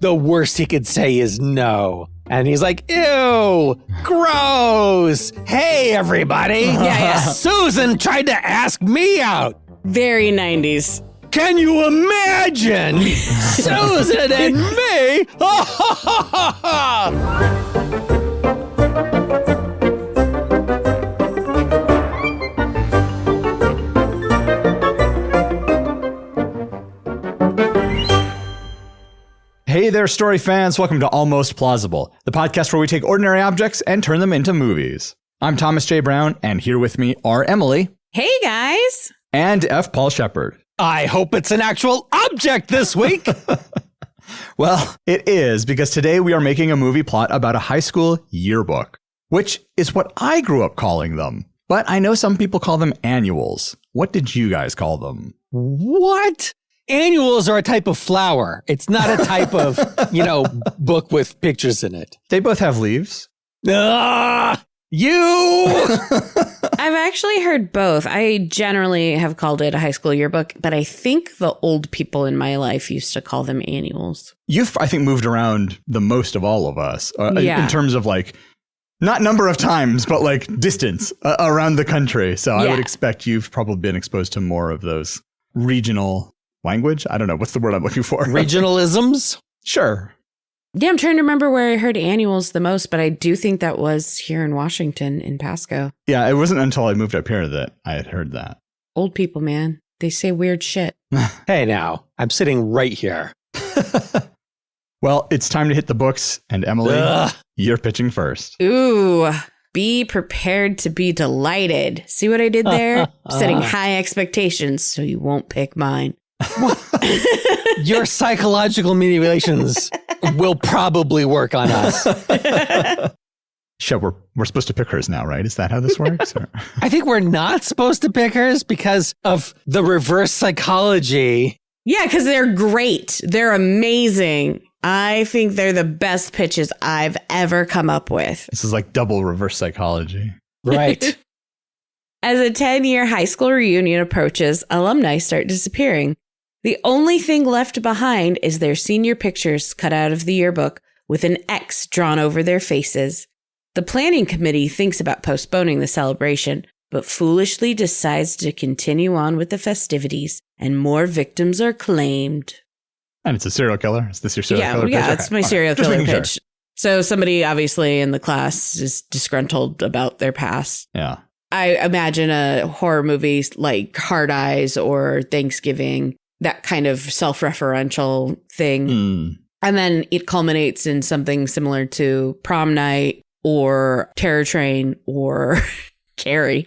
the worst he could say is no. And he's like, ew, gross. Hey, everybody. Yeah. Susan tried to ask me out. Very 90s. Can you imagine? Susan and me? Hey there, story fans. Welcome to Almost Plausible, the podcast where we take ordinary objects and turn them into movies. I'm Thomas J. Brown, and here with me are Emily. Hey, guys. And F. Paul Shepard. I hope it's an actual object this week. Well, it is, because today we are making a movie plot about a high school yearbook, which is what I grew up calling them. But I know some people call them annuals. What did you guys call them? What? Annuals are a type of flower. It's not a type of, book with pictures in it. They both have leaves. I've actually heard both. I generally have called it a high school yearbook, but I think the old people in my life used to call them annuals. You've, I think, moved around the most of all of us in terms of not number of times, but distance around the country. So I would expect you've probably been exposed to more of those regional language. I don't know. What's the word I'm looking for? Regionalisms? Sure. Yeah, I'm trying to remember where I heard annuals the most, but I do think that was here in Washington, in Pasco. Yeah, it wasn't until I moved up here that I had heard that. Old people, man. They say weird shit. Hey, now, I'm sitting right here. Well, it's time to hit the books, and Emily, you're pitching first. Ooh, be prepared to be delighted. See what I did there? Setting high expectations so you won't pick mine. Your psychological manipulations will probably work on us. Shit, we're supposed to pick hers now, right? Is that how this works? I think we're not supposed to pick hers because of the reverse psychology. Yeah, because they're great. They're amazing. I think they're the best pitches I've ever come up with. This is like double reverse psychology. Right. As a 10-year high school reunion approaches, alumni start disappearing. The only thing left behind is their senior pictures cut out of the yearbook with an X drawn over their faces. The planning committee thinks about postponing the celebration, but foolishly decides to continue on with the festivities, and more victims are claimed. And it's a serial killer? Is this your serial killer pitch? Yeah, it's my serial killer pitch. Sure. So somebody obviously in the class is disgruntled about their past. Yeah. I imagine a horror movie like Hard Eyes or Thanksgiving, that kind of self-referential thing. And then it culminates in something similar to Prom Night or Terror Train or Carrie.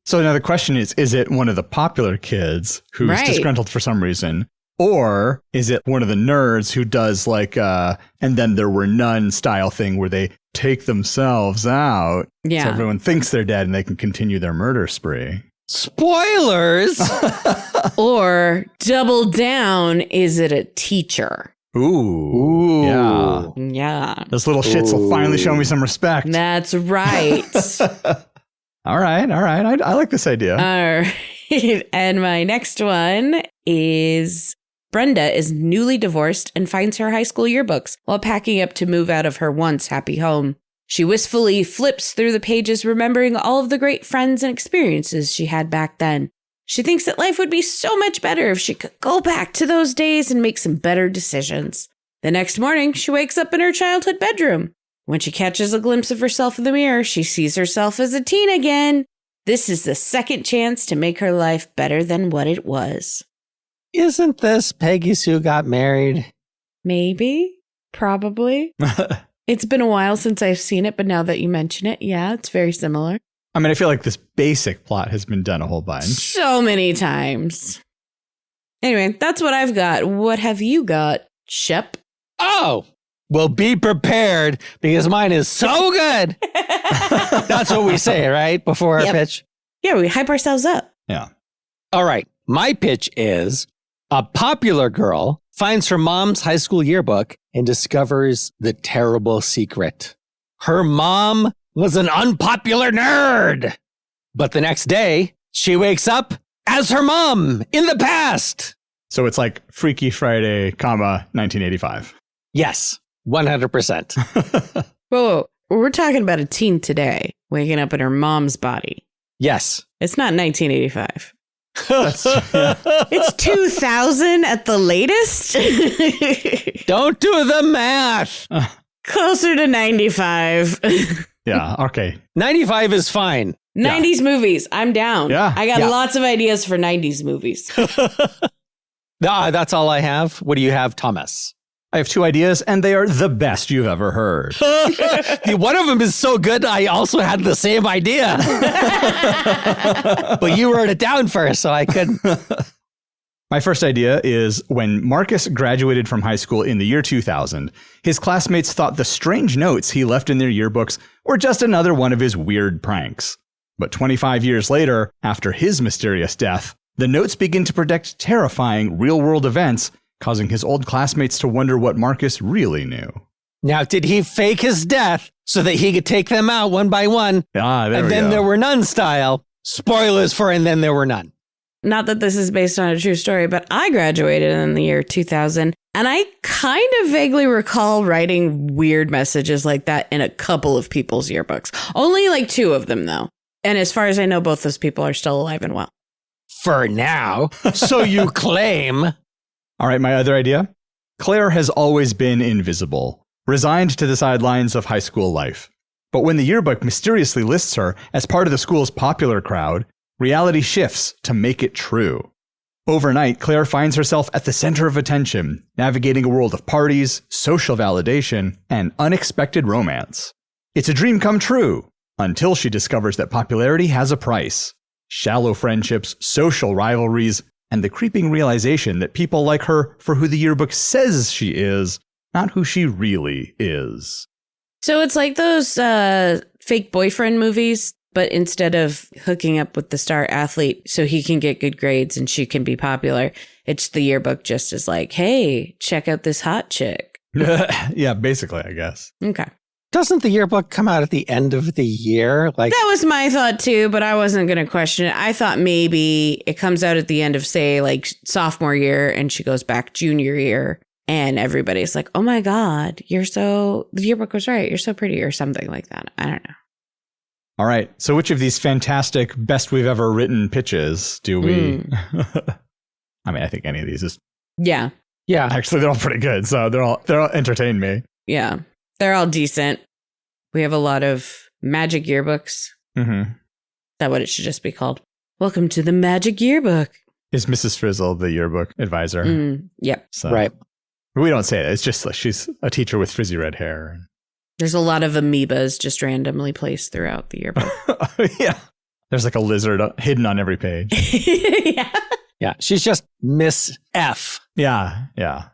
So now the question is it one of the popular kids who's disgruntled for some reason? Or is it one of the nerds who does and then there were none style thing where they take themselves out so everyone thinks they're dead and they can continue their murder spree? Spoilers! Or double down, is it a teacher? Ooh. Yeah. Yeah. Those little shits will finally show me some respect. That's right. All right. I like this idea. All right. And my next one is Brenda is newly divorced and finds her high school yearbooks while packing up to move out of her once happy home. She wistfully flips through the pages, remembering all of the great friends and experiences she had back then. She thinks that life would be so much better if she could go back to those days and make some better decisions. The next morning, she wakes up in her childhood bedroom. When she catches a glimpse of herself in the mirror, she sees herself as a teen again. This is the second chance to make her life better than what it was. Isn't this Peggy Sue Got Married? Maybe. Probably. It's been a while since I've seen it, but now that you mention it, yeah, it's very similar. I mean, I feel like this basic plot has been done a whole bunch. So many times. Anyway, that's what I've got. What have you got, Shep? Oh, well, be prepared because mine is so good. That's what we say, right? Before our pitch. Yeah, we hype ourselves up. Yeah. All right. My pitch is a popular girl finds her mom's high school yearbook and discovers the terrible secret. Her mom was an unpopular nerd. But the next day, she wakes up as her mom in the past. So it's like Freaky Friday, 1985. Yes, 100%. Whoa, we're talking about a teen today waking up in her mom's body. Yes. It's not 1985. Yeah. It's 2000 at the latest. Don't do the math. Closer to 95. Yeah, okay. 95 is fine. 90s movies. I'm down. Yeah. I got lots of ideas for 90s movies. That's all I have. What do you have, Thomas? I have 2 ideas, and they are the best you've ever heard. One of them is so good, I also had the same idea. But you wrote it down first, so I couldn't. My first idea is when Marcus graduated from high school in the year 2000, his classmates thought the strange notes he left in their yearbooks were just another one of his weird pranks. But 25 years later, after his mysterious death, the notes begin to predict terrifying real-world events, causing his old classmates to wonder what Marcus really knew. Now, did he fake his death so that he could take them out one by one? There were none style. Spoilers for And Then There Were None. Not that this is based on a true story, but I graduated in the year 2000, and I kind of vaguely recall writing weird messages like that in a couple of people's yearbooks. Only like 2 of them, though. And as far as I know, both those people are still alive and well. For now. So you claim. All right, my other idea. Claire has always been invisible, resigned to the sidelines of high school life. But when the yearbook mysteriously lists her as part of the school's popular crowd, reality shifts to make it true. Overnight, Claire finds herself at the center of attention, navigating a world of parties, social validation, and unexpected romance. It's a dream come true, until she discovers that popularity has a price. Shallow friendships, social rivalries, and the creeping realization that people like her for who the yearbook says she is, not who she really is. So it's like those fake boyfriend movies, but instead of hooking up with the star athlete so he can get good grades and she can be popular, it's the yearbook just is like, hey, check out this hot chick. Yeah, basically, I guess. Okay. Doesn't the yearbook come out at the end of the year? That was my thought too, but I wasn't going to question it. I thought maybe it comes out at the end of, say, like sophomore year and she goes back junior year and everybody's like, oh my God, the yearbook was right. You're so pretty or something like that. I don't know. All right. So which of these fantastic best we've ever written pitches do we... I mean, I think any of these is... Yeah. Yeah. Actually, they're all pretty good. So they're all entertain me. Yeah. They're all decent. We have a lot of magic yearbooks. Mm-hmm. Is that what it should just be called? Welcome to the Magic Yearbook. Is Mrs. Frizzle the yearbook advisor? Yep. So, right. We don't say it. It's just like she's a teacher with frizzy red hair. There's a lot of amoebas just randomly placed throughout the yearbook. Yeah. There's like a lizard hidden on every page. Yeah. Yeah. She's just Miss F. Yeah. Yeah.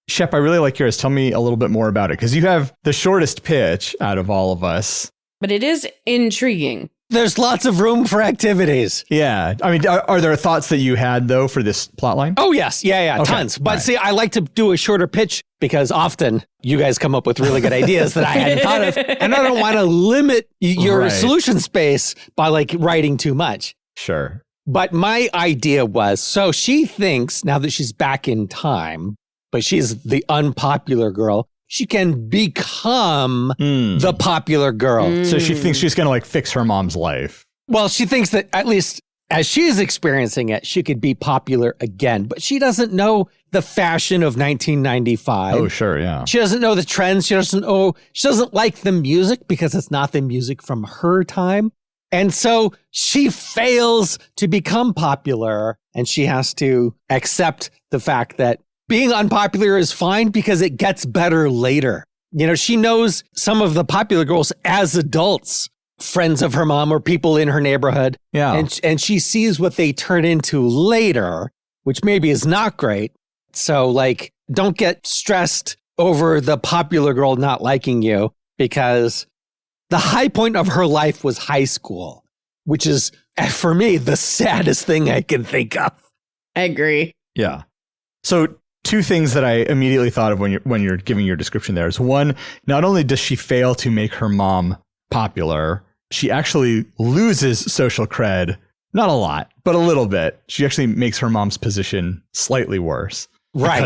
Shep, I really like yours. Tell me a little bit more about it, because you have the shortest pitch out of all of us. But it is intriguing. There's lots of room for activities. Yeah. I mean, are there thoughts that you had, though, for this plotline? Oh, yes. Yeah, Okay. Tons. But All right. see, I like to do a shorter pitch because often you guys come up with really good ideas that I hadn't thought of. And I don't want to limit your Right. solution space by like writing too much. Sure. But my idea was, so she thinks now that she's back in time, but she's the unpopular girl, she can become the popular girl. So she thinks she's going to like fix her mom's life. Well, she thinks that at least as she's experiencing it, she could be popular again, but she doesn't know the fashion of 1995. Oh, sure. Yeah. She doesn't know the trends. She doesn't like the music because it's not the music from her time. And so she fails to become popular, and she has to accept the fact that being unpopular is fine because it gets better later. You know, she knows some of the popular girls as adults, friends of her mom or people in her neighborhood. Yeah. And she sees what they turn into later, which maybe is not great. So like, don't get stressed over the popular girl not liking you, because the high point of her life was high school, which is, for me, the saddest thing I can think of. I agree. Yeah. So two things that I immediately thought of when you're giving your description there is, one, not only does she fail to make her mom popular, she actually loses social cred Not a lot, but a little bit. She actually makes her mom's position slightly worse. Right.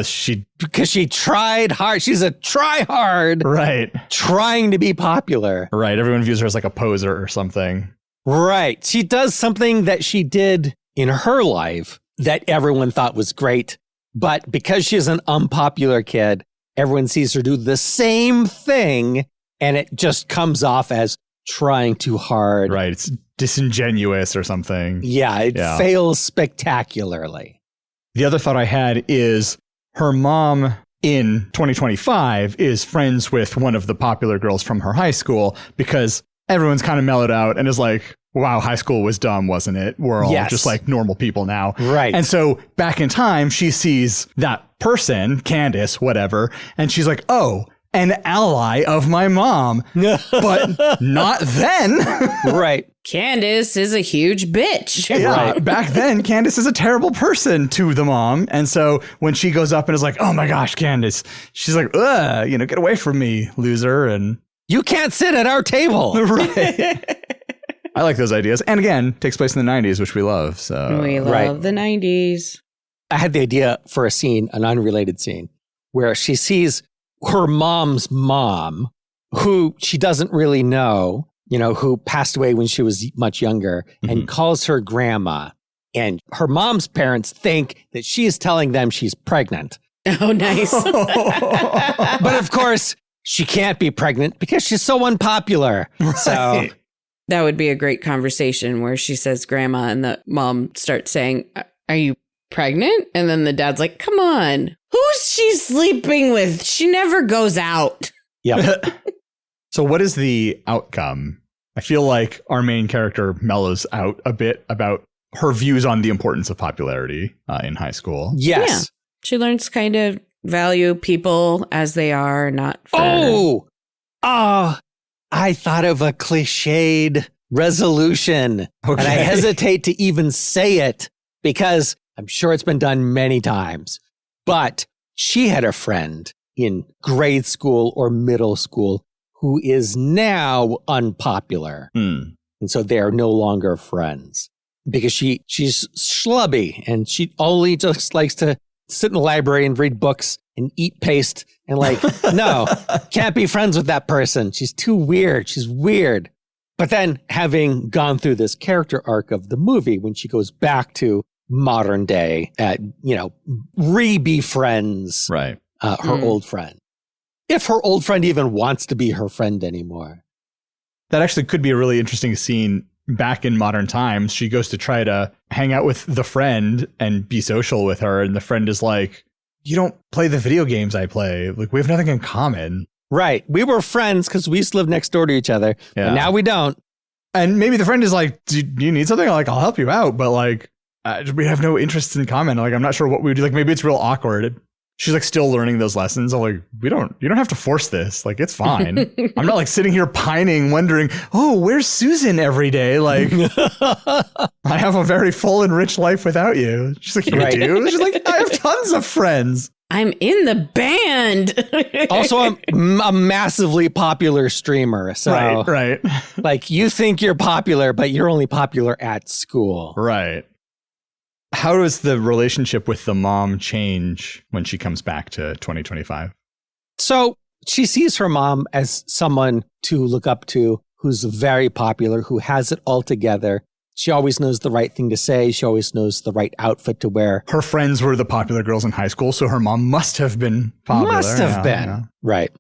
Because she tried hard. She's a try-hard. Right. Trying to be popular. Right. Everyone views her as like a poser or something. Right. She does something that she did in her life that everyone thought was great. But because she's an unpopular kid, everyone sees her do the same thing. And it just comes off as trying too hard. Right. It's disingenuous or something. Yeah. It fails spectacularly. The other thought I had is her mom in 2025 is friends with one of the popular girls from her high school because everyone's kind of mellowed out and is like, wow, high school was dumb, wasn't it? We're all just like normal people now. Right. And so back in time, she sees that person, Candace, whatever, and she's like, oh, an ally of my mom, but not then. Right. Candace is a huge bitch. Yeah, back then, Candace is a terrible person to the mom. And so when she goes up and is like, oh my gosh, Candace, she's like, ugh, get away from me, loser. And you can't sit at our table. Right. I like those ideas. And again, takes place in the 90s, which we love. So we love the 90s. I had the idea for a scene, an unrelated scene, where she sees her mom's mom, who she doesn't really know, who passed away when she was much younger, and calls her grandma. And her mom's parents think that she is telling them she's pregnant. Oh, nice. But of course, she can't be pregnant because she's so unpopular. Right. So that would be a great conversation where she says grandma and the mom starts saying, are you pregnant? And then the dad's like, come on, who's she sleeping with? She never goes out. Yeah. So what is the outcome? I feel like our main character mellows out a bit about her views on the importance of popularity in high school. Yes. Yeah. She learns to kind of value people as they are, not for... I thought of a cliched resolution. Okay. And I hesitate to even say it because I'm sure it's been done many times. But she had a friend in grade school or middle school who is now unpopular. And so they are no longer friends because she's schlubby and she only just likes to sit in the library and read books and eat paste and no, can't be friends with that person. She's too weird. She's weird. But then having gone through this character arc of the movie, when she goes back to modern day, re-befriends her old friend. If her old friend even wants to be her friend anymore. That actually could be a really interesting scene. Back in modern times, she goes to try to hang out with the friend and be social with her. And the friend is like, you don't play the video games I play. Like, we have nothing in common. Right. We were friends because we used to live next door to each other. Yeah. And now we don't. And maybe the friend is like, do you need something? Like, I'll help you out. But we have no interests in common. Like, I'm not sure what we would do. Like, maybe it's real awkward. She's still learning those lessons. I'm like, you don't have to force this. Like, it's fine. I'm not sitting here pining, wondering, oh, where's Susan every day? Like, I have a very full and rich life without you. She's like, you do? She's like, I have tons of friends. I'm in the band. Also, I'm a massively popular streamer. So, right. You think you're popular, but you're only popular at school. Right. How does the relationship with the mom change when she comes back to 2025? So she sees her mom as someone to look up to, who's very popular, who has it all together. She always knows the right thing to say. She always knows the right outfit to wear. Her friends were the popular girls in high school, so her mom must have been popular. Must have been. Yeah. Right.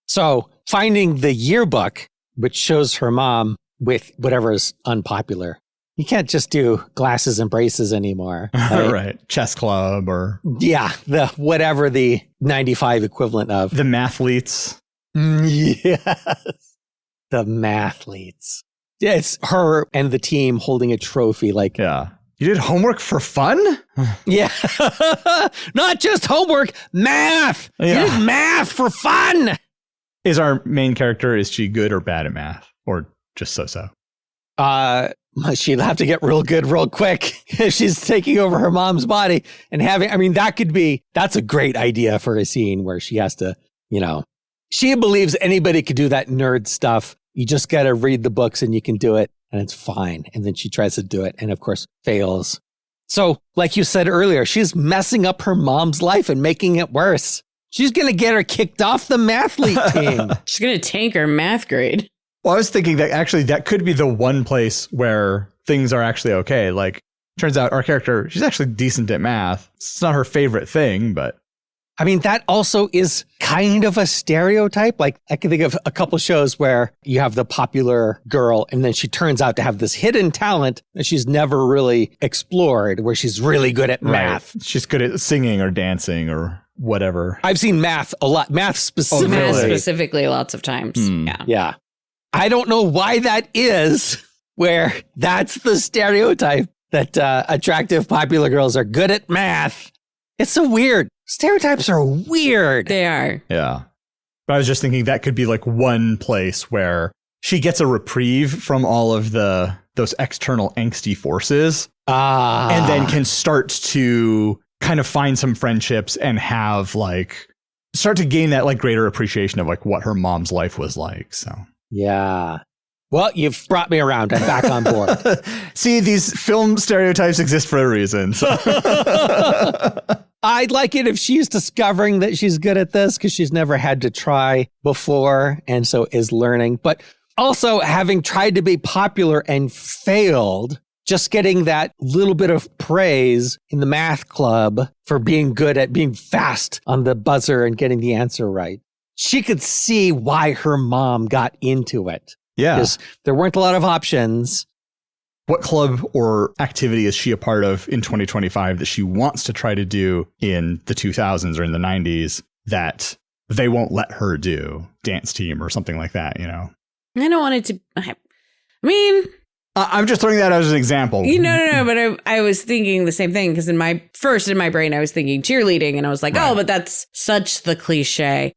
So finding the yearbook, which shows her mom with whatever is unpopular. You can't just do glasses and braces anymore. Right. Chess club or... Yeah. Whatever the 95 equivalent of. The mathletes. Yes. The mathletes. Yeah, it's her and the team holding a trophy. Yeah. You did homework for fun? Yeah. Not just homework, math. Yeah. You did math for fun. Is our main character, is she good or bad at math? Or just so-so? She'd have to get real good real quick if she's taking over her mom's body and that's a great idea for a scene where she has to, she believes anybody could do that nerd stuff. You just got to read the books and you can do it. and it's fine. And then she tries to do it and, of course, fails. So, like you said earlier, she's messing up her mom's life and making it worse. She's going to get her kicked off the mathlete team. She's going to tank her math grade. Well, I was thinking that actually that could be the one place where things are actually okay. Like, turns out our character, she's actually decent at math. It's not her favorite thing, but... I mean, that also is kind of a stereotype. Like, I can think of a couple shows where you have the popular girl and then she turns out to have this hidden talent that she's never really explored, where she's really good at math. Right. She's good at singing or dancing or whatever. I've seen math a lot. Math specifically. Math specifically lots of times. Yeah. Yeah. I don't know why that is, where that's the stereotype that attractive popular girls are good at math. It's so weird. Stereotypes are weird. They are. Yeah. But I was just thinking that could be like one place where she gets a reprieve from all of those external angsty forces. And then can start to kind of find some friendships and have like start to gain that like greater appreciation of like what her mom's life was like. So yeah. Well, you've brought me around. I'm back on board. See, these film stereotypes exist for a reason. So. I'd like it if she's discovering that she's good at this because she's never had to try before and so is learning. But also having tried to be popular and failed, just getting that little bit of praise in the math club for being good at being fast on the buzzer and getting the answer right. She could see why her mom got into it. Yeah. Because there weren't a lot of options. What club or activity is she a part of in 2025 that she wants to try to do in the 2000s or in the 90s that they won't let her do? Dance team or something like that, you know? I don't want it to... I mean... I'm just throwing that as an example. No, but I was thinking the same thing because in my brain, I was thinking cheerleading and I was like, right. Oh, but that's such the cliche.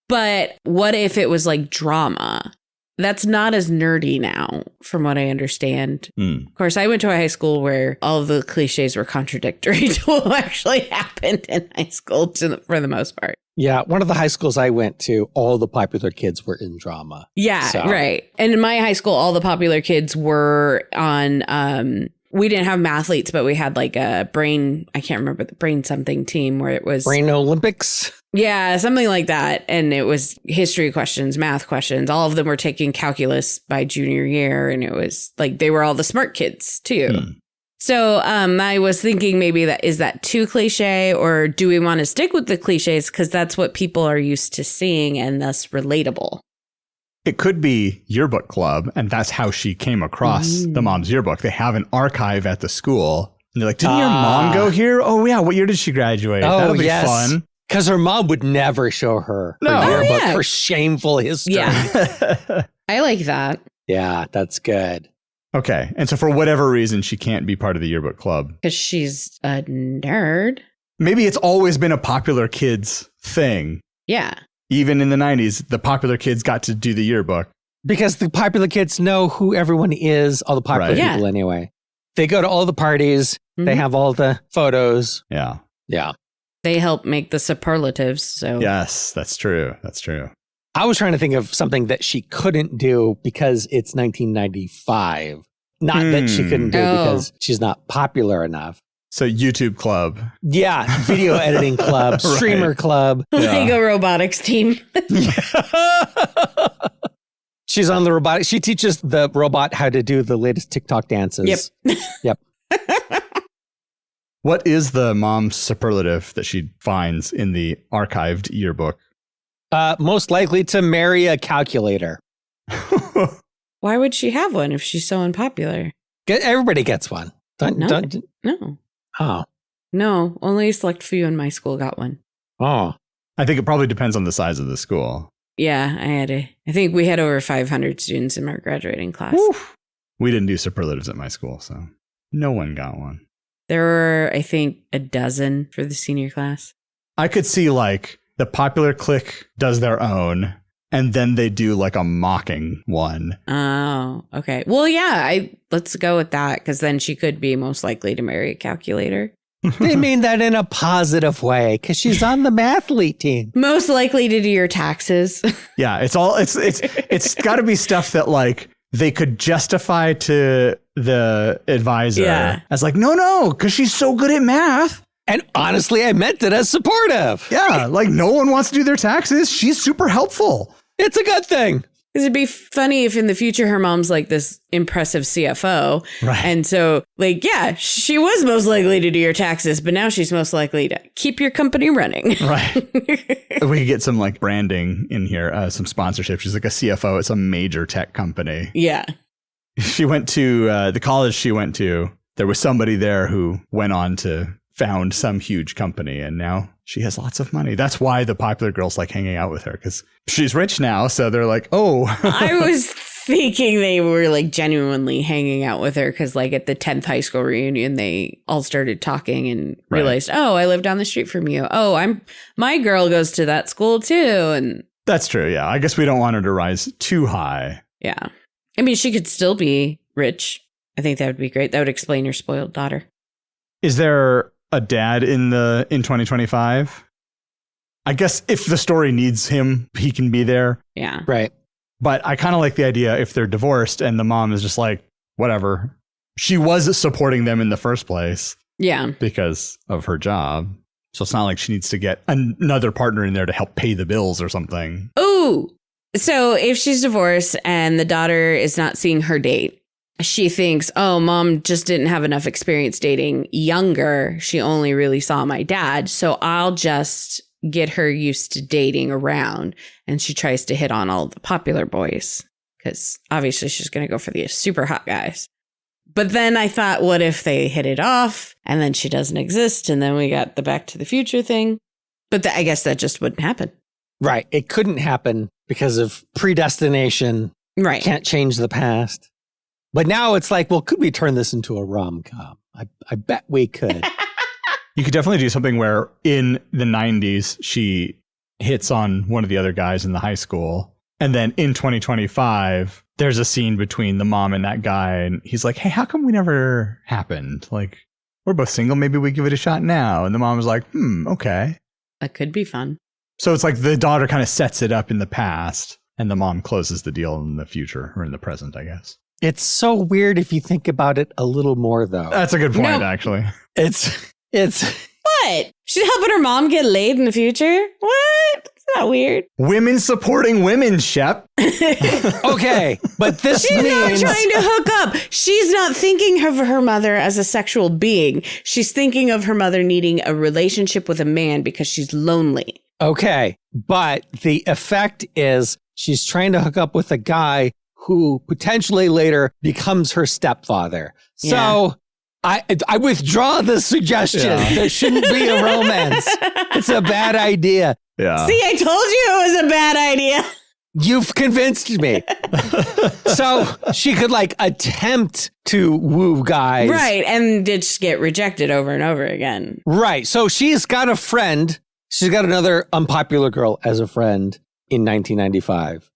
But what if it was like drama? That's not as nerdy now, from what I understand. Of course, I went to a high school where all of the cliches were contradictory to what actually happened in high school for the most part. Yeah, one of the high schools I went to, all the popular kids were in drama. Yeah, so. Right. And in my high school, all the popular kids were on... we didn't have mathletes, but we had like a brain, I can't remember, the brain something team where it was... Brain Olympics? Yeah, something like that. And it was history questions, math questions. All of them were taking calculus by junior year. And it was like they were all the smart kids, too. So I was thinking maybe is that too cliche, or do we want to stick with the cliches because that's what people are used to seeing and thus relatable? It could be Yearbook Club, and that's how she came across the mom's yearbook. They have an archive at the school. And they're like, didn't your mom go here? Oh, yeah. What year did she graduate? That'll be fun. Because her mom would never show her yearbook for shameful history. Yeah. I like that. Yeah, that's good. Okay. And so for whatever reason, she can't be part of the yearbook club. Because she's a nerd. Maybe it's always been a popular kids thing. Yeah. Even in the 90s, the popular kids got to do the yearbook. Because the popular kids know who everyone is, all the popular people anyway. They go to all the parties. They have all the photos. Yeah. Yeah. They help make the superlatives. So yes, that's true. That's true. I was trying to think of something that she couldn't do because it's 1995. Not that she couldn't do because she's not popular enough. So YouTube club. Yeah. Video editing club, streamer club. Lego robotics team. She's on the robotics. She teaches the robot how to do the latest TikTok dances. Yep. What is the mom's superlative that she finds in the archived yearbook? Most likely to marry a calculator. Why would she have one if she's so unpopular? Everybody gets one. No. Oh. No, only a select few in my school got one. Oh. I think it probably depends on the size of the school. Yeah, I think we had over 500 students in our graduating class. Oof. We didn't do superlatives at my school, so no one got one. There were, I think, a dozen for the senior class. I could see like the popular clique does their own, and then they do like a mocking one. Oh, okay. Well, yeah, let's go with that, because then she could be most likely to marry a calculator. They mean that in a positive way, because she's on the mathlete team. Most likely to do your taxes. Yeah, it's got to be stuff that like they could justify to the advisor as like, no, because she's so good at math. And honestly, I meant it as supportive. Yeah, like no one wants to do their taxes. She's super helpful. It's a good thing. It'd be funny if in the future her mom's like this impressive CFO. Right. And so, like, yeah, she was most likely to do your taxes, but now she's most likely to keep your company running. Right. We could get some like branding in here, some sponsorship. She's like a CFO at some major tech company. Yeah. She went to the college she went to. There was somebody there who went on to found some huge company, and now she has lots of money. That's why the popular girls like hanging out with her, because she's rich now. So they're like, oh. I was thinking they were like genuinely hanging out with her because like at the 10th high school reunion, they all started talking and realized, oh, I live down the street from you. Oh, my girl goes to that school too. And that's true. Yeah. I guess we don't want her to rise too high. Yeah. I mean, she could still be rich. I think that would be great. That would explain your spoiled daughter. Is there a dad in 2025? I guess if the story needs him, he can be there. Yeah. Right. But I kind of like the idea if they're divorced and the mom is just like, whatever. She was supporting them in the first place. Yeah. Because of her job. So it's not like she needs to get another partner in there to help pay the bills or something. Ooh. So if she's divorced and the daughter is not seeing her date, she thinks, oh, mom just didn't have enough experience dating younger. She only really saw my dad. So I'll just get her used to dating around. And she tries to hit on all the popular boys because obviously she's going to go for the super hot guys. But then I thought, what if they hit it off and then she doesn't exist? And then we got the Back to the Future thing. But I guess that just wouldn't happen. Right. It couldn't happen because of predestination. Right. Can't change the past. But now it's like, well, could we turn this into a rom-com? I bet we could. You could definitely do something where in the 90s, she hits on one of the other guys in the high school. And then in 2025, there's a scene between the mom and that guy. And he's like, hey, how come we never happened? Like, we're both single. Maybe we give it a shot now. And the mom was like, okay. That could be fun. So it's like the daughter kind of sets it up in the past and the mom closes the deal in the future or in the present, I guess. It's so weird if you think about it a little more, though. That's a good point, actually. It's What? She's helping her mom get laid in the future? What? It's not weird. Women supporting women, Shep. okay, but this She's means... not trying to hook up. She's not thinking of her mother as a sexual being. She's thinking of her mother needing a relationship with a man because she's lonely. Okay, but the effect is she's trying to hook up with a guy who potentially later becomes her stepfather. Yeah. So I withdraw the suggestion. Yeah. There shouldn't be a romance. It's a bad idea. Yeah. See, I told you it was a bad idea. You've convinced me. So she could like attempt to woo guys. Right. And just get rejected over and over again. Right. So she's got a friend. She's got another unpopular girl as a friend in 1995.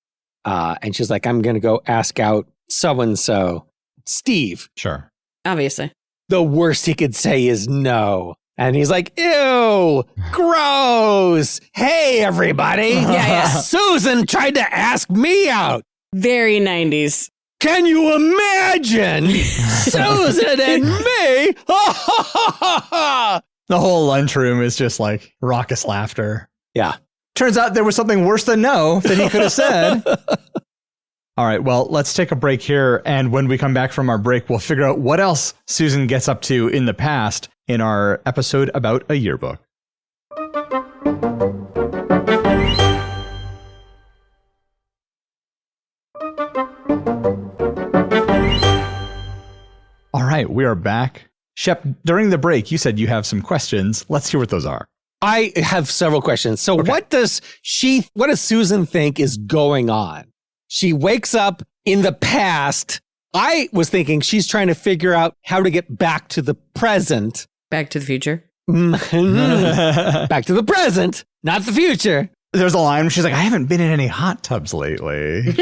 And she's like, I'm going to go ask out so-and-so, Steve. Sure. Obviously. The worst he could say is no. And he's like, ew, gross. Hey, everybody. Yeah. Susan tried to ask me out. Very 90s. Can you imagine? Susan and me? The whole lunchroom is just like raucous laughter. Yeah. Turns out there was something worse than no that he could have said. All right, well, let's take a break here. And when we come back from our break, we'll figure out what else Susan gets up to in the past in our episode about a yearbook. All right, we are back. Shep, during the break, you said you have some questions. Let's hear what those are. I have several questions. So Okay. what does Susan think is going on? She wakes up in the past. I was thinking she's trying to figure out how to get back to the present. Back to the Future. Back to the present, not the future. There's a line where she's like, I haven't been in any hot tubs lately.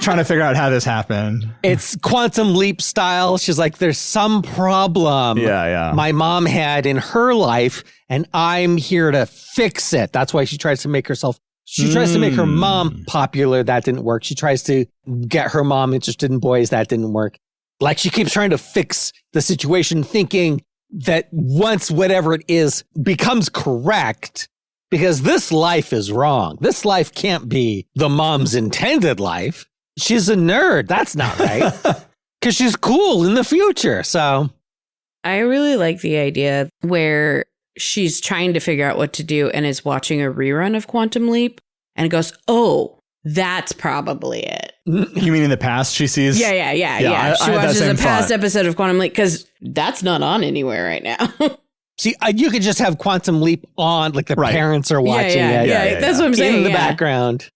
Trying to figure out how this happened. It's quantum leap style. She's like, there's some problem my mom had in her life, and I'm here to fix it. That's why she tries to make herself She tries to make her mom popular. That didn't work. She tries to get her mom interested in boys. That didn't work. Like, she keeps trying to fix the situation, thinking that once whatever it is becomes correct, because this life is wrong. This life can't be the mom's intended life. She's a nerd. That's not right. Because she's cool in the future. So I really like the idea where she's trying to figure out what to do and is watching a rerun of Quantum Leap and goes, oh, that's probably it. You mean in the past she sees? Yeah. She watches a past episode of Quantum Leap because that's not on anywhere right now. See, you could just have Quantum Leap on, like the parents are watching it. Yeah, that's what I'm saying. In the background.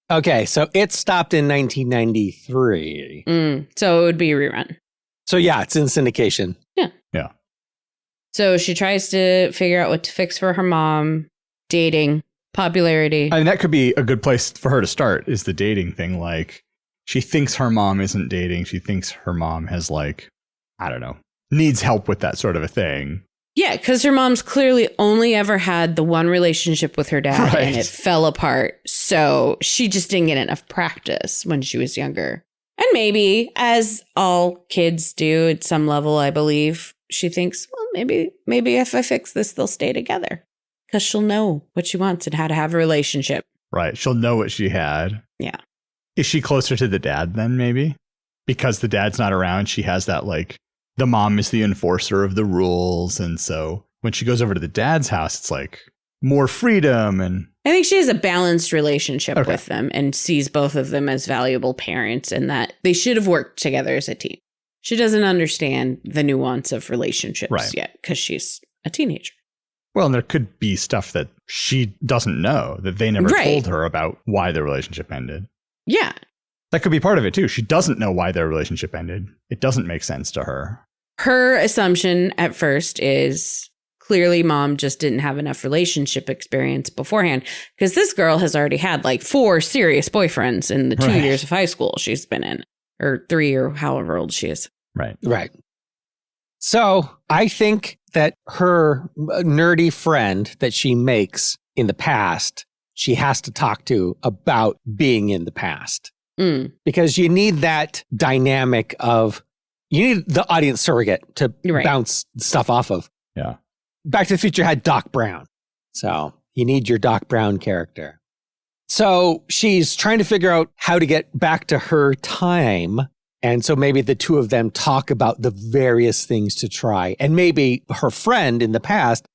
Okay, so it stopped in 1993. So it would be a rerun. So yeah, it's in syndication. Yeah. So she tries to figure out what to fix for her mom, dating, popularity. I mean, that could be a good place for her to start, is the dating thing. Like, she thinks her mom isn't dating. She thinks her mom has, like, I don't know, needs help with that sort of a thing. Yeah, because her mom's clearly only ever had the one relationship with her dad, and it fell apart. So she just didn't get enough practice when she was younger. And maybe, as all kids do at some level, I believe, she thinks, well, maybe if I fix this, they'll stay together. Because she'll know what she wants and how to have a relationship. Right. She'll know what she had. Yeah. Is she closer to the dad then, maybe? Because the dad's not around, she has that, like, the mom is the enforcer of the rules. And so when she goes over to the dad's house, it's like more freedom. And I think she has a balanced relationship with them and sees both of them as valuable parents and that they should have worked together as a team. She doesn't understand the nuance of relationships yet because she's a teenager. Well, and there could be stuff that she doesn't know, that they never told her about why the relationship ended. Yeah. That could be part of it, too. She doesn't know why their relationship ended. It doesn't make sense to her. Her assumption at first is clearly mom just didn't have enough relationship experience beforehand because this girl has already had like 4 serious boyfriends in the 2 years of high school she's been in, or 3 or however old she is. Right. So I think that her nerdy friend that she makes in the past, she has to talk to about being in the past. Because you need that dynamic of, you need the audience surrogate to bounce stuff off of. Yeah. Back to the Future had Doc Brown. So you need your Doc Brown character. So she's trying to figure out how to get back to her time. And so maybe the two of them talk about the various things to try. And maybe her friend in the past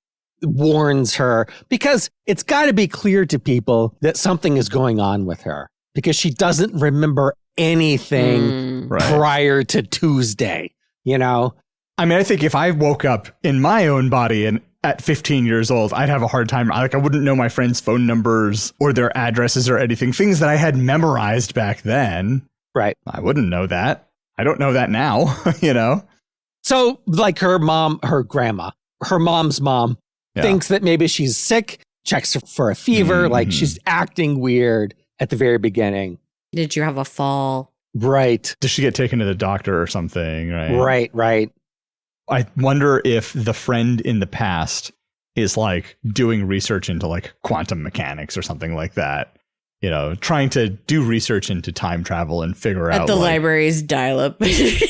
warns her, because it's got to be clear to people that something is going on with her. Because she doesn't remember anything prior to Tuesday, you know? I mean, I think if I woke up in my own body and at 15 years old, I'd have a hard time. Like, I wouldn't know my friends' phone numbers or their addresses or anything. Things that I had memorized back then. Right. I wouldn't know that. I don't know that now, you know? So like her mom, her grandma, her mom's mom thinks that maybe she's sick, checks for a fever, like she's acting weird at the very beginning. Did you have a fall? Right. Does she get taken to the doctor or something? Right. I wonder if the friend in the past is like doing research into like quantum mechanics or something like that. You know, trying to do research into time travel and figure out. At the library's dial-up computer.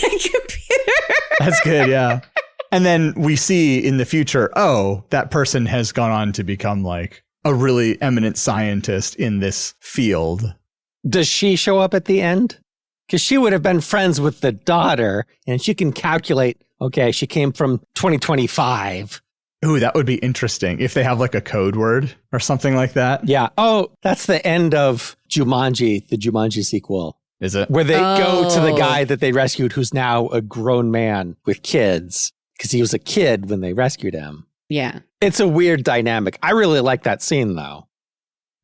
That's good, yeah. And then we see in the future, that person has gone on to become like a really eminent scientist in this field. Does she show up at the end? Because she would have been friends with the daughter, and she can calculate, okay, she came from 2025. Ooh, that would be interesting if they have like a code word or something like that. Yeah. Oh, that's the end of Jumanji, the Jumanji sequel. Is it? Where they go to the guy that they rescued who's now a grown man with kids, because he was a kid when they rescued him. Yeah. It's a weird dynamic. I really like that scene, though.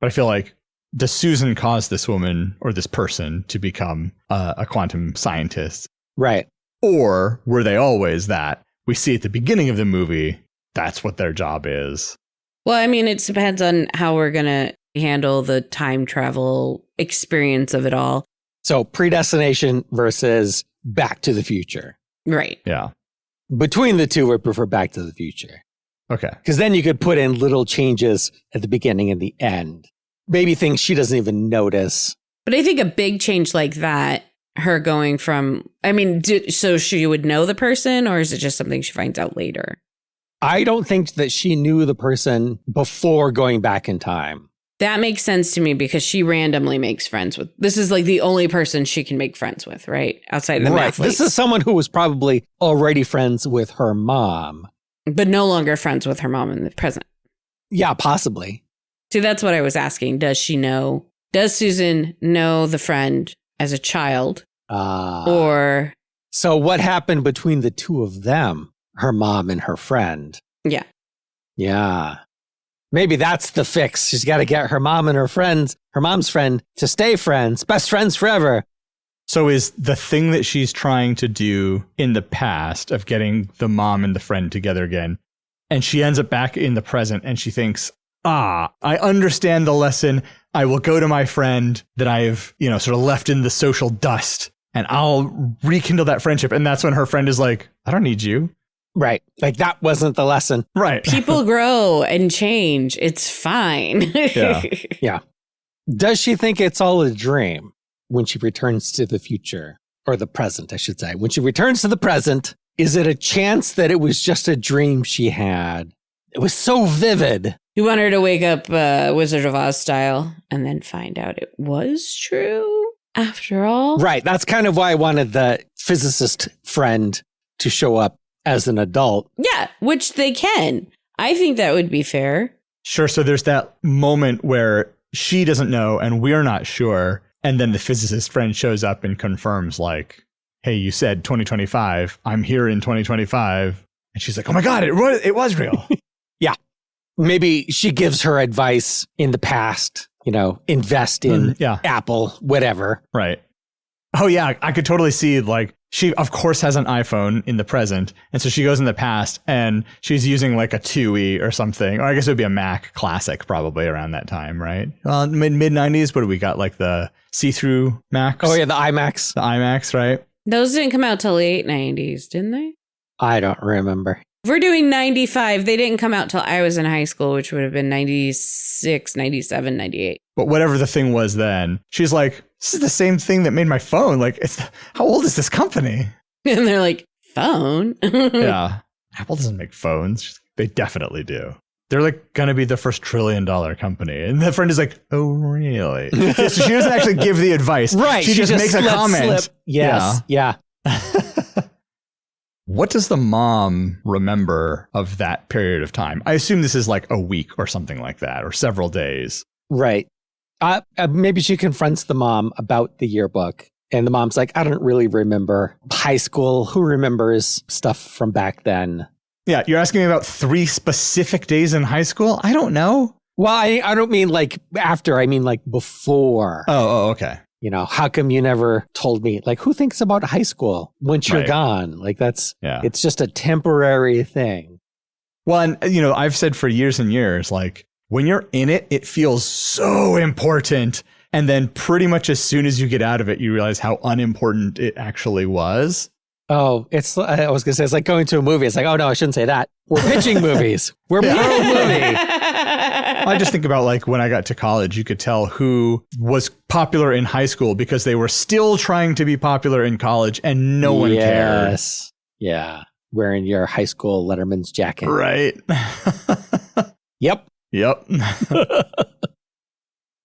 But I feel like, does Susan cause this woman or this person to become a quantum scientist? Right. Or were they always that? We see at the beginning of the movie, that's what their job is. Well, I mean, it depends on how we're going to handle the time travel experience of it all. So predestination versus Back to the Future. Right. Yeah. Between the two, I prefer Back to the Future. Okay. Because then you could put in little changes at the beginning and the end. maybe things she doesn't even notice. But I think a big change like that, her going from, so she would know the person, or is it just something she finds out later? I don't think that she knew the person before going back in time. That makes sense to me because she randomly makes friends with. This is like the only person she can make friends with, right? Outside of the athletes. This is someone who was probably already friends with her mom. But no longer friends with her mom in the present. Yeah, possibly. See, that's what I was asking. Does Susan know the friend as a child? Or. So what happened between the two of them, her mom and her friend? Yeah. Yeah. Maybe that's the fix. She's got to get her mom and her mom's friend to stay friends, best friends forever. So is the thing that she's trying to do in the past of getting the mom and the friend together again, and she ends up back in the present and she thinks, I understand the lesson. I will go to my friend that I've, sort of left in the social dust and I'll rekindle that friendship. And that's when her friend is like, I don't need you. Right. Like that wasn't the lesson. Right. People grow and change. It's fine. Yeah. Does she think it's all a dream when she returns to the future, or the present, I should say? When she returns to the present, is it a chance that it was just a dream she had? It was so vivid. You want her to wake up Wizard of Oz style and then find out it was true after all? Right. That's kind of why I wanted the physicist friend to show up as an adult. Yeah, which they can. I think that would be fair. Sure. So there's that moment where she doesn't know and we're not sure. And then the physicist friend shows up and confirms, like, hey, you said 2025. I'm here in 2025. And she's like, oh my God, it was real. Yeah. Maybe she gives her advice in the past, invest in Apple, whatever. Right. Oh, yeah. I could totally see, like, she, of course, has an iPhone in the present. And so she goes in the past and she's using like a 2E or something. Or I guess it would be a Mac Classic probably around that time, right? Mid 90s. What do we got? Like the see-through Macs? Oh, yeah. The iMacs. The iMacs, right? Those didn't come out till late 90s, didn't they? I don't remember. If we're doing 95, they didn't come out till I was in high school, which would have been 96, 97, 98. But whatever the thing was then, she's like, this is the same thing that made my phone. Like, how old is this company? And they're like, phone? Yeah. Apple doesn't make phones. They definitely do. They're like going to be the first $1 trillion company. And the friend is like, oh, really? So she doesn't actually give the advice. Right. She just makes a comment. Slip. Yes. Yeah. What does the mom remember of that period of time? I assume this is like a week or something like that, or several days. Right. Maybe she confronts the mom about the yearbook. And the mom's like, I don't really remember high school. Who remembers stuff from back then? Yeah, you're asking me about 3 specific days in high school? I don't know. Well, I don't mean like after. I mean like before. Oh, okay. How come you never told me? Like, who thinks about high school once you're gone? Like, it's just a temporary thing. Well, and, I've said for years and years, like, when you're in it, it feels so important. And then pretty much as soon as you get out of it, you realize how unimportant it actually was. Oh, I was going to say, it's like going to a movie. It's like, oh, no, I shouldn't say that. We're pitching movies. We're pro movie. I just think about like when I got to college, you could tell who was popular in high school because they were still trying to be popular in college and no one cared. Yes. Yeah. Wearing your high school Letterman's jacket. Right. Yep.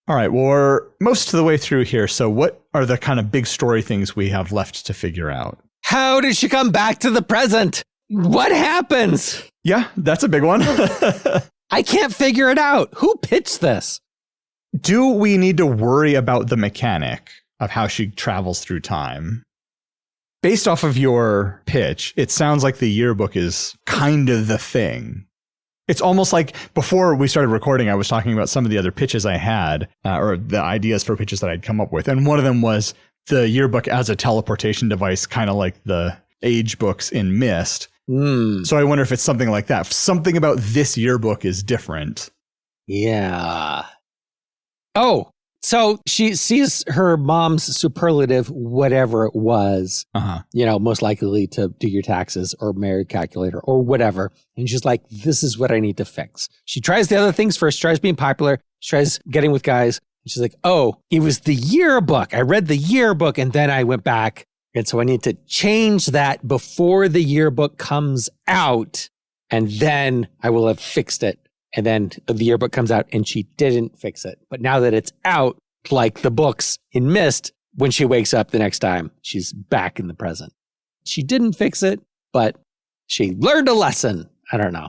All right. Well, we're most of the way through here. So what are the kind of big story things we have left to figure out? How did she come back to the present? What happens? Yeah, that's a big one. I can't figure it out. Who pitched this? Do we need to worry about the mechanic of how she travels through time? Based off of your pitch, it sounds like the yearbook is kind of the thing. It's almost like before we started recording, I was talking about some of the other pitches I had, or the ideas for pitches that I'd come up with. And one of them was the yearbook as a teleportation device, kind of like the age books in Myst. So I wonder if it's something like that. Something about this yearbook is different. Yeah. Oh, So she sees her mom's superlative, whatever it was, most likely to do your taxes or marriage calculator or whatever. And she's like, this is what I need to fix. She tries the other things first, tries being popular, she tries getting with guys. And she's like, oh, it was the yearbook. I read the yearbook and then I went back. And so I need to change that before the yearbook comes out. And then I will have fixed it. And then the yearbook comes out and she didn't fix it. But now that it's out, like the books in Mist, when she wakes up the next time, she's back in the present. She didn't fix it, but she learned a lesson. I don't know.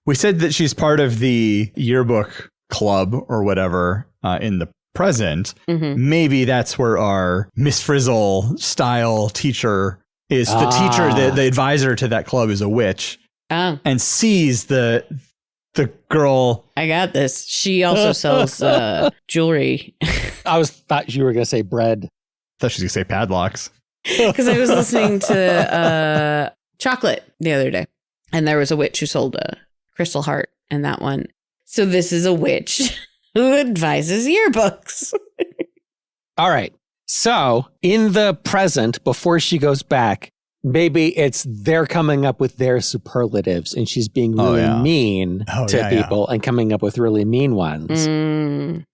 We said that she's part of the yearbook club or whatever in the present. Maybe that's where our Miss Frizzle style teacher is. The teacher, the advisor to that club is a witch. And sees the girl. I got this. She also sells jewelry. Thought you were going to say bread. Thought she was going to say padlocks. Because I was listening to Chocolate the other day, and there was a witch who sold a crystal heart and that one. So this is a witch who advises yearbooks. All right. So in the present, before she goes back, maybe it's they're coming up with their superlatives and she's being really mean to people and coming up with really mean ones.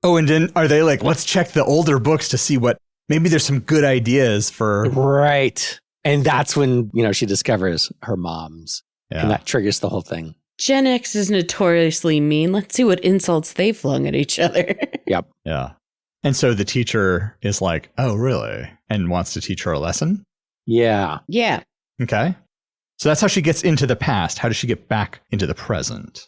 Oh, and then are they like, let's check the older books to see what, maybe there's some good ideas for. Right. And that's when, she discovers her mom's and that triggers the whole thing. Gen X is notoriously mean. Let's see what insults they flung at each other. Yep. Yeah. And so the teacher is like, oh, really? And wants to teach her a lesson? Yeah. Yeah. Okay. So that's how she gets into the past. How does she get back into the present?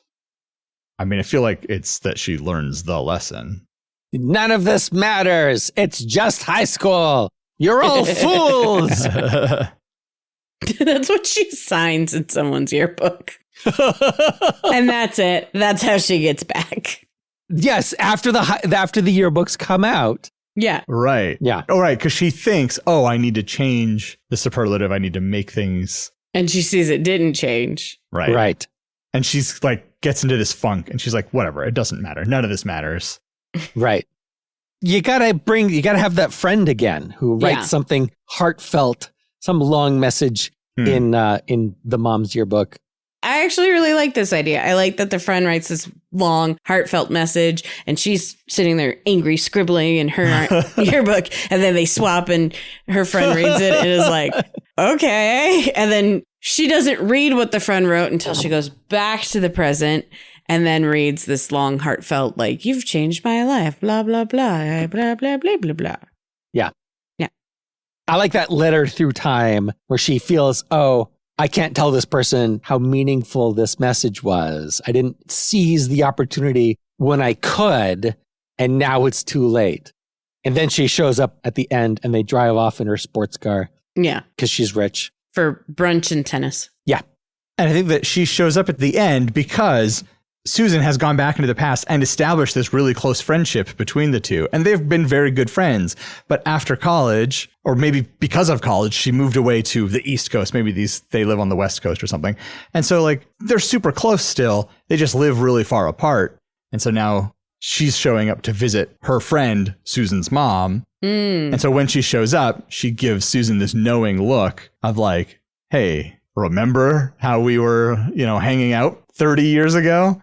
I mean, I feel like it's that she learns the lesson. None of this matters. It's just high school. You're all fools. That's what she signs in someone's yearbook. And that's it. That's how she gets back. Yes, after the yearbooks come out. Yeah. Right. Yeah. Oh, right. Because she thinks, oh, I need to change the superlative. I need to make things. And she sees it didn't change. Right. Right. And she's like, gets into this funk and she's like, whatever. It doesn't matter. None of this matters. Right. You gotta have that friend again who writes something heartfelt, some long message in the mom's yearbook. I actually really like this idea. I like that the friend writes this long, heartfelt message and she's sitting there angry, scribbling in her yearbook. And then they swap and her friend reads it and is like, okay. And then she doesn't read what the friend wrote until she goes back to the present and then reads this long, heartfelt, like, you've changed my life, blah, blah, blah, blah, blah, blah, blah, blah. Yeah. Yeah. I like that letter through time where she feels, oh, I can't tell this person how meaningful this message was. I didn't seize the opportunity when I could, and now it's too late. And then she shows up at the end and they drive off in her sports car. Yeah. Because she's rich. For brunch and tennis. Yeah. And I think that she shows up at the end because Susan has gone back into the past and established this really close friendship between the two. And they've been very good friends. But after college, or maybe because of college, she moved away to the East Coast. Maybe they live on the West Coast or something. And so like they're super close still. They just live really far apart. And so now she's showing up to visit her friend, Susan's mom. And so when she shows up, she gives Susan this knowing look of like, hey, remember how we were, hanging out 30 years ago?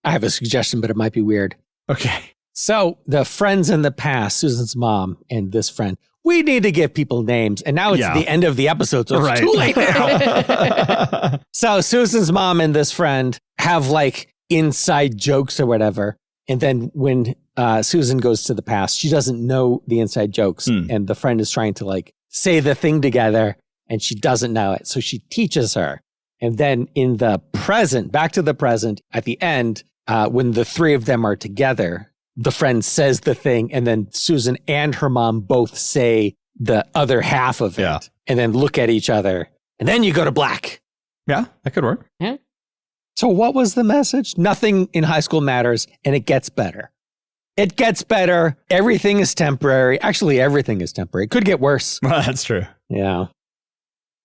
I have a suggestion, but it might be weird. Okay. So the friends in the past, Susan's mom and this friend, we need to give people names. And now it's the end of the episode, so it's too late now. So Susan's mom and this friend have like inside jokes or whatever. And then when Susan goes to the past, she doesn't know the inside jokes. And the friend is trying to like say the thing together and she doesn't know it. So she teaches her. And then in the present, back to the present, at the end, when the three of them are together, the friend says the thing, and then Susan and her mom both say the other half of it, and then look at each other, and then you go to black. Yeah, that could work. Yeah. So what was the message? Nothing in high school matters, and it gets better. It gets better. Everything is temporary. Actually, everything is temporary. It could get worse. Well, that's true. Yeah.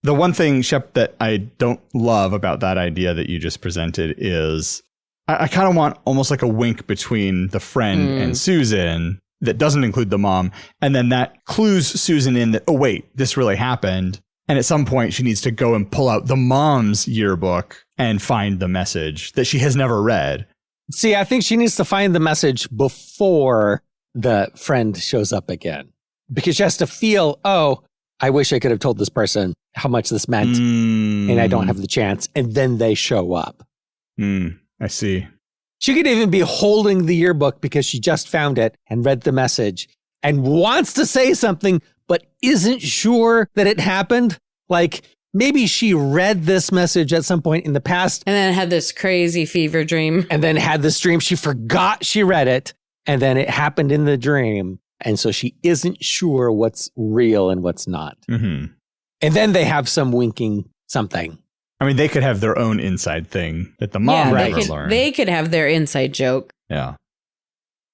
The one thing, Shep, that I don't love about that idea that you just presented is I kind of want almost like a wink between the friend and Susan that doesn't include the mom. And then that clues Susan in that, oh, wait, this really happened. And at some point, she needs to go and pull out the mom's yearbook and find the message that she has never read. See, I think she needs to find the message before the friend shows up again. Because she has to feel, oh, I wish I could have told this person how much this meant, and I don't have the chance. And then they show up. I see. She could even be holding the yearbook because she just found it and read the message and wants to say something, but isn't sure that it happened. Like maybe she read this message at some point in the past. And then had this crazy fever dream. And then had this dream. She forgot she read it. And then it happened in the dream. And so she isn't sure what's real and what's not. And then they have some winking something. I mean, they could have their own inside thing that the mom never learned. They could have their inside joke. Yeah.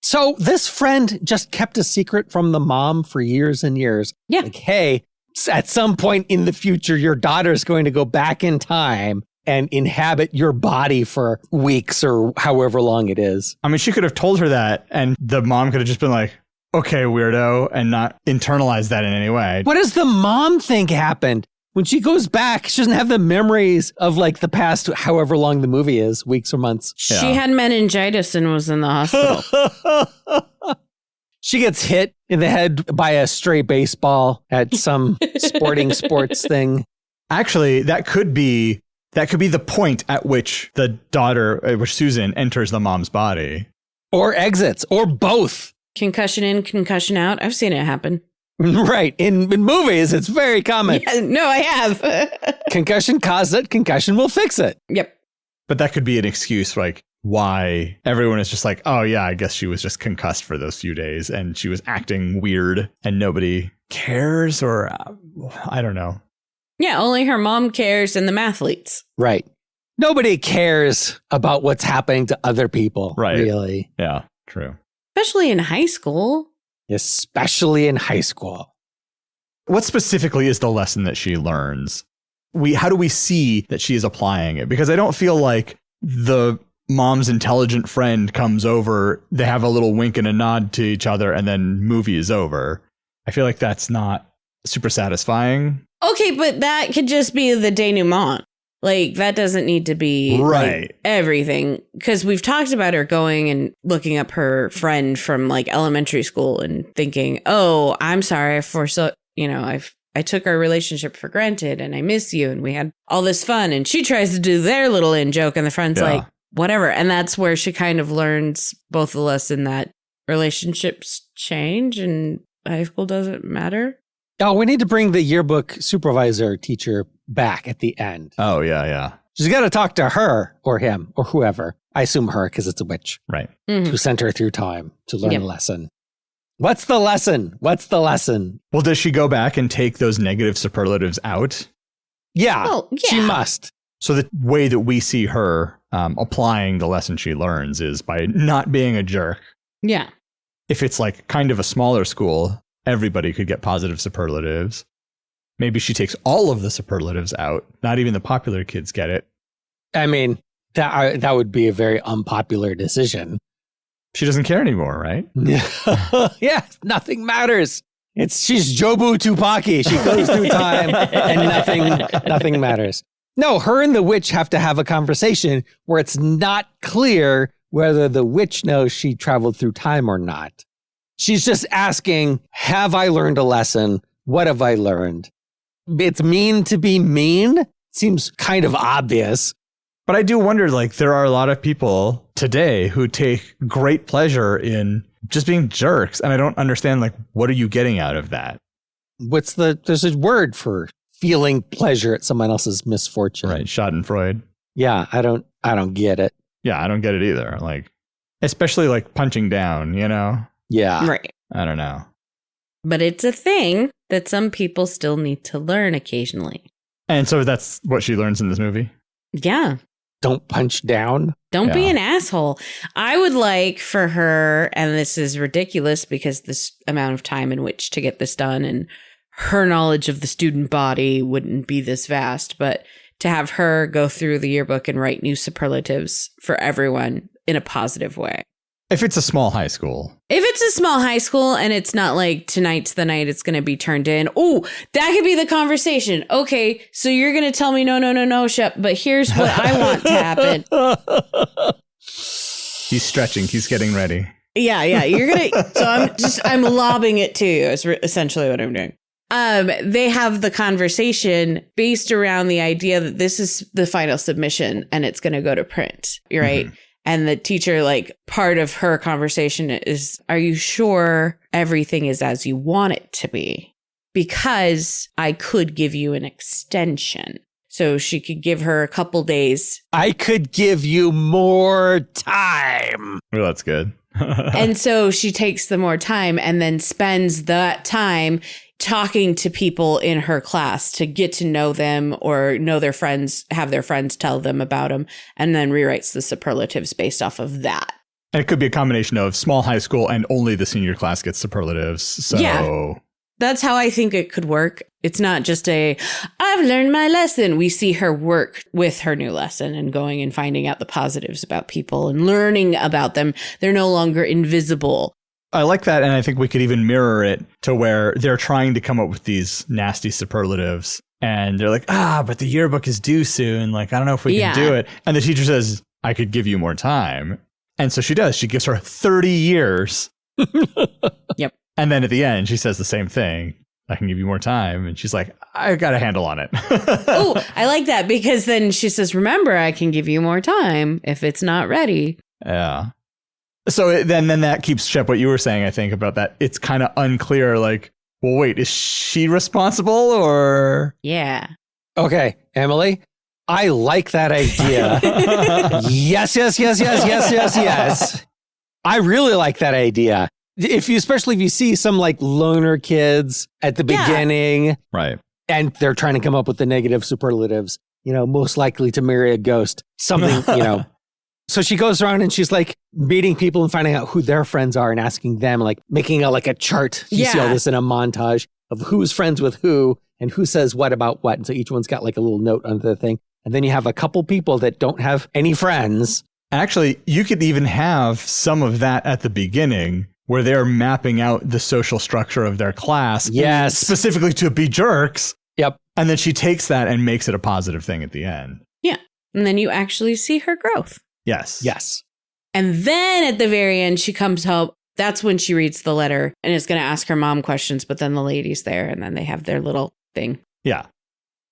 So this friend just kept a secret from the mom for years and years. Yeah. Like, hey, at some point in the future, your daughter's going to go back in time and inhabit your body for weeks or however long it is. I mean, she could have told her that and the mom could have just been like, okay, weirdo, and not internalize that in any way. What does the mom think happened? When she goes back, she doesn't have the memories of like the past, however long the movie is, weeks or months. She had meningitis and was in the hospital. She gets hit in the head by a stray baseball at some sports thing. Actually, that could be the point at which the daughter, which Susan, enters the mom's body. Or exits, or both. Concussion in, concussion out. I've seen it happen. Right. In movies, it's very common. Yeah, no, I have. Concussion caused it. Concussion will fix it. Yep. But that could be an excuse, like, why everyone is just like, oh, yeah, I guess she was just concussed for those few days and she was acting weird and nobody cares, or I don't know. Yeah, only her mom cares and the mathletes. Right. Nobody cares about what's happening to other people. Right. Really. Yeah, true. Especially in high school. Especially in high school. What specifically is the lesson that she learns? How do we see that she is applying it? Because I don't feel like the mom's intelligent friend comes over, they have a little wink and a nod to each other, and then movie is over. I feel like that's not super satisfying. Okay, but that could just be the denouement. Like, that doesn't need to be like, everything. Because we've talked about her going and looking up her friend from like elementary school and thinking, oh, I'm sorry for I took our relationship for granted and I miss you and we had all this fun. And she tries to do their little in joke and the friend's like, whatever. And that's where she kind of learns both the lesson that relationships change and high school doesn't matter. Oh, we need to bring the yearbook supervisor teacher back at the end. Oh, yeah. She's got to talk to her or him or whoever. I assume her because it's a witch. Right. Who sent her through time to learn a lesson. What's the lesson? Well, does she go back and take those negative superlatives out? Yeah, well, yeah. She must. So the way that we see her applying the lesson she learns is by not being a jerk. Yeah. If it's like kind of a smaller school, everybody could get positive superlatives. Maybe she takes all of the superlatives out. Not even the popular kids get it. I mean, that would be a very unpopular decision. She doesn't care anymore, right? Yeah, nothing matters. She's Jobu Tupaki. She goes through time and nothing matters. No, her and the witch have to have a conversation where it's not clear whether the witch knows she traveled through time or not. She's just asking, have I learned a lesson? What have I learned? It's mean to be mean. Seems kind of obvious. But I do wonder, like, there are a lot of people today who take great pleasure in just being jerks. And I don't understand, like, what are you getting out of that? There's a word for feeling pleasure at someone else's misfortune. Right. Schadenfreude. Yeah. I don't get it. Yeah. I don't get it either. Like, especially like punching down, you know? Yeah. Right. I don't know. But it's a thing that some people still need to learn occasionally. And so that's what she learns in this movie? Yeah. Don't punch down. Don't be an asshole. I would like for her, and this is ridiculous because this amount of time in which to get this done and her knowledge of the student body wouldn't be this vast, but to have her go through the yearbook and write new superlatives for everyone in a positive way. If it's a small high school. If it's a small high school and it's not like tonight's the night it's going to be turned in. Oh, that could be the conversation. Okay, so you're going to tell me no, Shep, but here's what I want to happen. He's stretching. He's getting ready. Yeah. You're going to. So I'm lobbing it to you is essentially what I'm doing. They have the conversation based around the idea that this is the final submission and it's going to go to print. Right. Mm-hmm. And the teacher, like, part of her conversation is, are you sure everything is as you want it to be? Because I could give you an extension. So she could give her a couple days. I could give you more time. Well, that's good. And so she takes the more time and then spends that time talking to people in her class to get to know them or know their friends, have their friends tell them about them, and then rewrites the superlatives based off of that. And it could be a combination of small high school and only the senior class gets superlatives. So yeah, that's how I think it could work. It's not just I've learned my lesson. We see her work with her new lesson and going and finding out the positives about people and learning about them. They're no longer invisible. I like that, and I think we could even mirror it to where they're trying to come up with these nasty superlatives, and they're like, but the yearbook is due soon. Like, I don't know if we can do it. And the teacher says, I could give you more time. And so she does. She gives her 30 years. Yep. And then at the end, she says the same thing. I can give you more time. And she's like, I got a handle on it. Oh, I like that, because then she says, remember, I can give you more time if it's not ready. Yeah. So then that keeps, Shep, what you were saying, I think, about that. It's kind of unclear, like, well, wait, is she responsible or? Yeah. Okay, Emily, I like that idea. Yes. I really like that idea. Especially if you see some like loner kids at the beginning. Right. And they're trying to come up with the negative superlatives, most likely to marry a ghost, something, So she goes around and she's like meeting people and finding out who their friends are and asking them, like making a chart. You see all this in a montage of who's friends with who and who says what about what. And so each one's got like a little note under the thing. And then you have a couple people that don't have any friends. Actually, you could even have some of that at the beginning where they're mapping out the social structure of their class. Yes. Specifically to be jerks. Yep. And then she takes that and makes it a positive thing at the end. Yeah. And then you actually see her growth. Yes. And then at the very end, she comes home. That's when she reads the letter and is going to ask her mom questions. But then the lady's there and then they have their little thing. Yeah.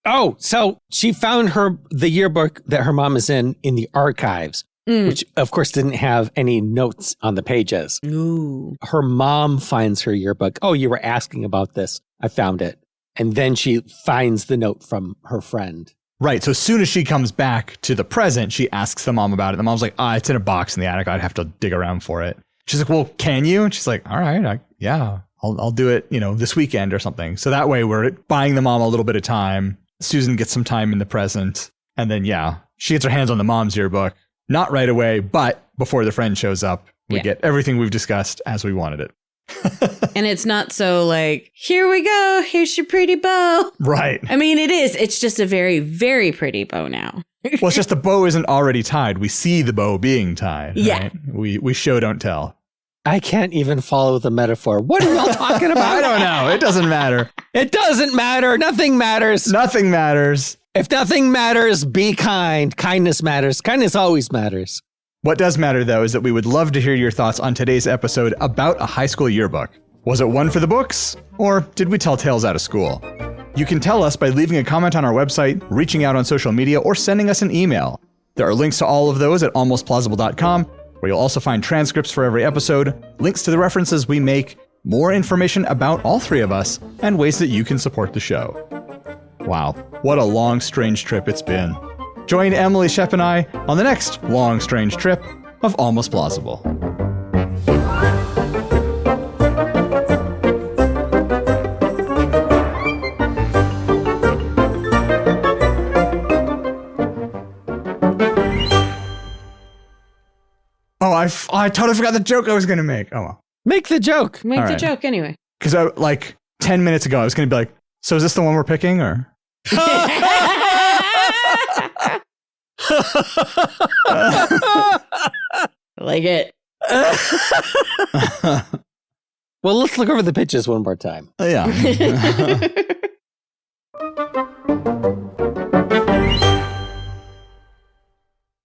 Oh, so she found the yearbook that her mom is in the archives, which of course didn't have any notes on the pages. Ooh. Her mom finds her yearbook. Oh, you were asking about this. I found it. And then she finds the note from her friend. Right. So as soon as she comes back to the present, she asks the mom about it. The mom's like, it's in a box in the attic. I'd have to dig around for it. She's like, well, can you? And she's like, all right, I'll do it, this weekend or something. So that way we're buying the mom a little bit of time. Susan gets some time in the present. And then, she gets her hands on the mom's yearbook. Not right away, but before the friend shows up, we get everything we've discussed as we wanted it. And it's not so like, here we go. Here's your pretty bow. Right. I mean, it is. It's just a very, very pretty bow now. Well, it's just the bow isn't already tied. We see the bow being tied. Yeah. Right? We show, don't tell. I can't even follow the metaphor. What are y'all talking about? I don't know. It doesn't matter. It doesn't matter. Nothing matters. Nothing matters. If nothing matters, be kind. Kindness matters. Kindness always matters. What does matter, though, is that we would love to hear your thoughts on today's episode about a high school yearbook. Was it one for the books? Or did we tell tales out of school? You can tell us by leaving a comment on our website, reaching out on social media, or sending us an email. There are links to all of those at almostplausible.com, where you'll also find transcripts for every episode, links to the references we make, more information about all three of us, and ways that you can support the show. Wow, what a long, strange trip it's been. Join Emily, Shep, and I on the next long, strange trip of Almost Plausible. Oh, I totally forgot the joke I was going to make. Oh, well. Make the joke. Make the joke anyway. Because like 10 minutes ago, I was going to be like, so is this the one we're picking or? Like it. Well, let's look over the pitches one more time. Yeah.